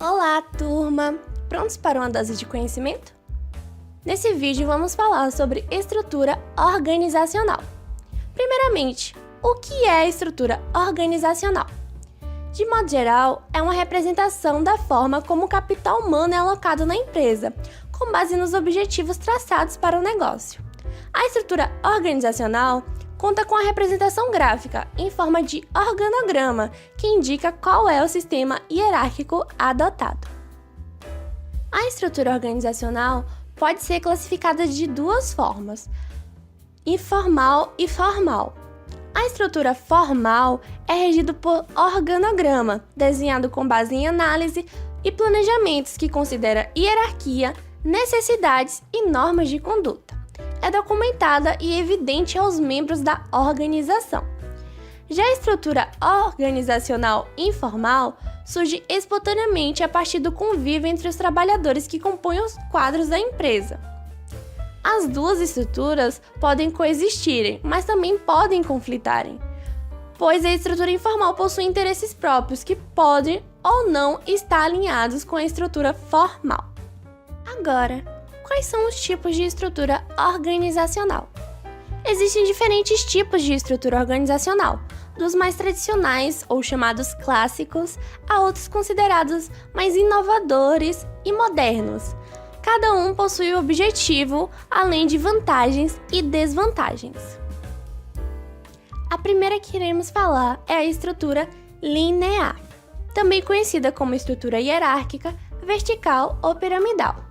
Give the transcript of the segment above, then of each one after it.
Olá, turma! Prontos para uma dose de conhecimento? Nesse vídeo vamos falar sobre estrutura organizacional. Primeiramente, o que é estrutura organizacional? De modo geral, é uma representação da forma como o capital humano é alocado na empresa, com base nos objetivos traçados para o negócio. A estrutura organizacional conta com a representação gráfica em forma de organograma, que indica qual é o sistema hierárquico adotado. A estrutura organizacional pode ser classificada de duas formas: informal e formal. A estrutura formal é regida por organograma, desenhado com base em análise e planejamentos que considera hierarquia, necessidades e normas de conduta. É documentada e evidente aos membros da organização. Já a estrutura organizacional informal surge espontaneamente a partir do convívio entre os trabalhadores que compõem os quadros da empresa. As duas estruturas podem coexistirem, mas também podem conflitarem, pois a estrutura informal possui interesses próprios que podem ou não estar alinhados com a estrutura formal. Agora, quais são os tipos de estrutura organizacional? Existem diferentes tipos de estrutura organizacional, dos mais tradicionais ou chamados clássicos a outros considerados mais inovadores e modernos. Cada um possui um objetivo, além de vantagens e desvantagens. A primeira que iremos falar é a estrutura linear, também conhecida como estrutura hierárquica, vertical ou piramidal.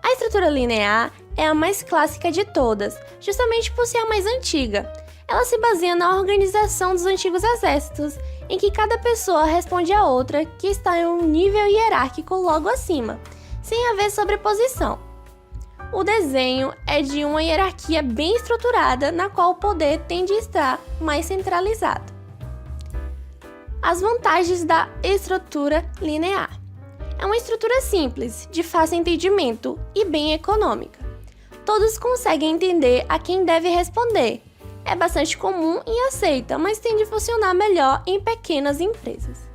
A estrutura linear é a mais clássica de todas, justamente por ser a mais antiga. Ela se baseia na organização dos antigos exércitos, em que cada pessoa responde à outra, que está em um nível hierárquico logo acima, sem haver sobreposição. O desenho é de uma hierarquia bem estruturada, na qual o poder tende a estar mais centralizado. As vantagens da estrutura linear: é uma estrutura simples, de fácil entendimento e bem econômica. Todos conseguem entender a quem deve responder. É bastante comum e aceita, mas tende a funcionar melhor em pequenas empresas.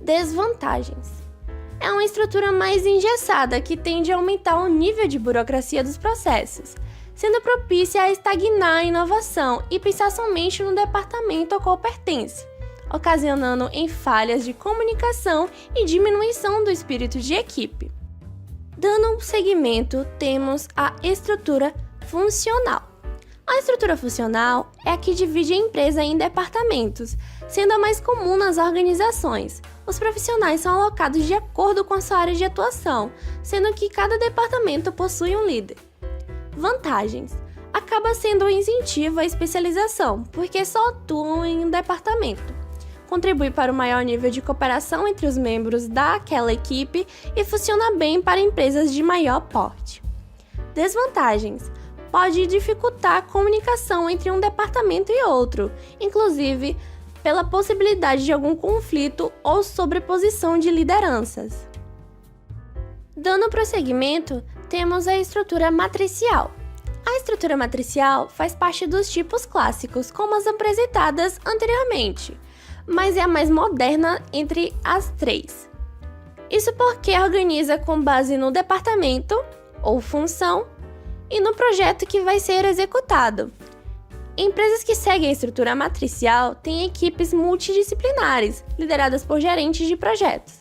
Desvantagens: é uma estrutura mais engessada que tende a aumentar o nível de burocracia dos processos, sendo propícia a estagnar a inovação e pensar somente no departamento ao qual pertence, ocasionando em falhas de comunicação e diminuição do espírito de equipe. Dando seguimento, temos a estrutura funcional. A estrutura funcional é a que divide a empresa em departamentos, sendo a mais comum nas organizações. Os profissionais são alocados de acordo com a sua área de atuação, sendo que cada departamento possui um líder. Vantagens: acaba sendo um incentivo à especialização, porque só atuam em um departamento. Contribui para o maior nível de cooperação entre os membros daquela equipe e funciona bem para empresas de maior porte. Desvantagens: pode dificultar a comunicação entre um departamento e outro, inclusive pela possibilidade de algum conflito ou sobreposição de lideranças. Dando prosseguimento, temos a estrutura matricial. A estrutura matricial faz parte dos tipos clássicos, como as apresentadas anteriormente, mas é a mais moderna entre as três. Isso porque organiza com base no departamento ou função e no projeto que vai ser executado. Empresas que seguem a estrutura matricial têm equipes multidisciplinares, lideradas por gerentes de projetos.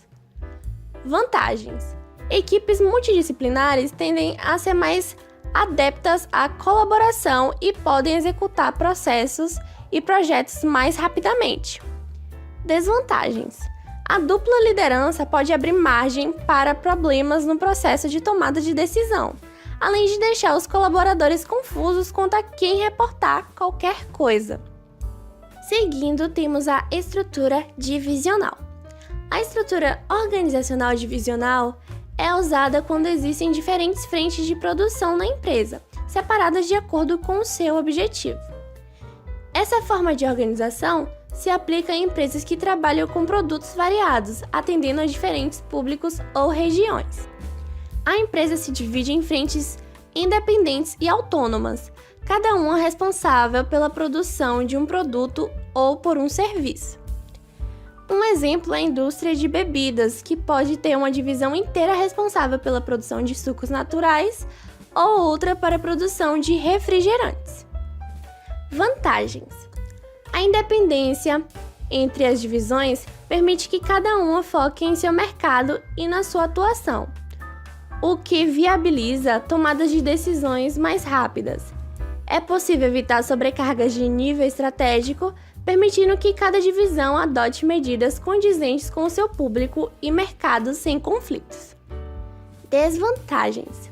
Vantagens: equipes multidisciplinares tendem a ser mais adeptas à colaboração e podem executar processos e projetos mais rapidamente. Desvantagens: a dupla liderança pode abrir margem para problemas no processo de tomada de decisão, além de deixar os colaboradores confusos quanto a quem reportar qualquer coisa. Seguindo, temos a estrutura divisional. A estrutura organizacional divisional é usada quando existem diferentes frentes de produção na empresa, separadas de acordo com o seu objetivo. Essa forma de organização se aplica em empresas que trabalham com produtos variados, atendendo a diferentes públicos ou regiões. A empresa se divide em frentes independentes e autônomas, cada uma responsável pela produção de um produto ou por um serviço. Um exemplo é a indústria de bebidas, que pode ter uma divisão inteira responsável pela produção de sucos naturais ou outra para a produção de refrigerantes. Vantagens: a independência entre as divisões permite que cada uma foque em seu mercado e na sua atuação, o que viabiliza tomadas de decisões mais rápidas. É possível evitar sobrecargas de nível estratégico, permitindo que cada divisão adote medidas condizentes com o seu público e mercado sem conflitos. Desvantagens: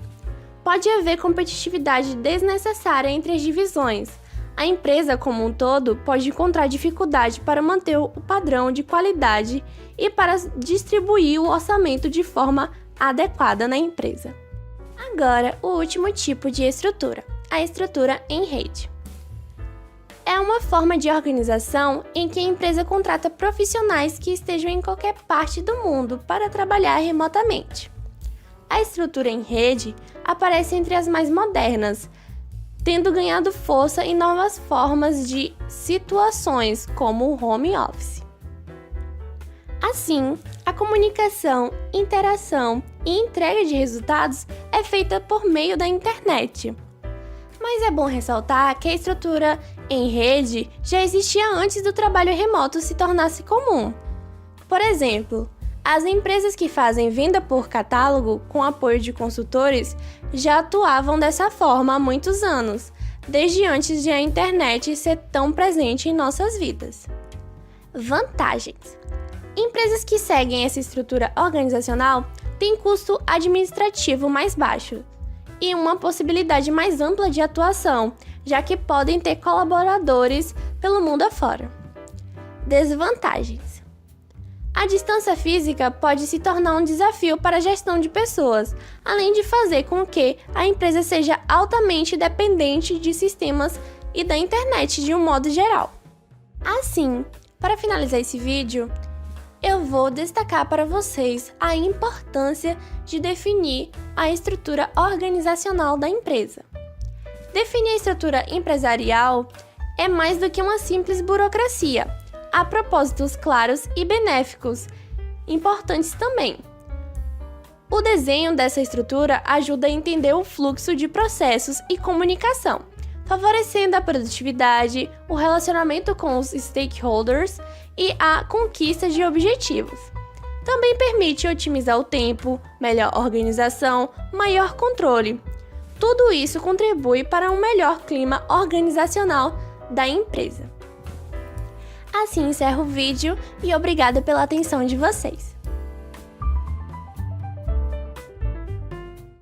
pode haver competitividade desnecessária entre as divisões. A empresa como um todo pode encontrar dificuldade para manter o padrão de qualidade e para distribuir o orçamento de forma adequada na empresa. Agora, o último tipo de estrutura, a estrutura em rede. É uma forma de organização em que a empresa contrata profissionais que estejam em qualquer parte do mundo para trabalhar remotamente. A estrutura em rede aparece entre as mais modernas, tendo ganhado força em novas formas de situações, como o home office. Assim, a comunicação, interação e entrega de resultados é feita por meio da internet. Mas é bom ressaltar que a estrutura em rede já existia antes do trabalho remoto se tornasse comum. Por exemplo, as empresas que fazem venda por catálogo com apoio de consultores já atuavam dessa forma há muitos anos, desde antes de a internet ser tão presente em nossas vidas. Vantagens: empresas que seguem essa estrutura organizacional têm custo administrativo mais baixo e uma possibilidade mais ampla de atuação, já que podem ter colaboradores pelo mundo afora. Desvantagens: a distância física pode se tornar um desafio para a gestão de pessoas, além de fazer com que a empresa seja altamente dependente de sistemas e da internet de um modo geral. Assim, para finalizar esse vídeo, eu vou destacar para vocês a importância de definir a estrutura organizacional da empresa. Definir a estrutura empresarial é mais do que uma simples burocracia. Há propósitos claros e benéficos, importantes também. O desenho dessa estrutura ajuda a entender o fluxo de processos e comunicação, favorecendo a produtividade, o relacionamento com os stakeholders e a conquista de objetivos. Também permite otimizar o tempo, melhor organização, maior controle. Tudo isso contribui para um melhor clima organizacional da empresa. Assim encerro o vídeo e obrigada pela atenção de vocês.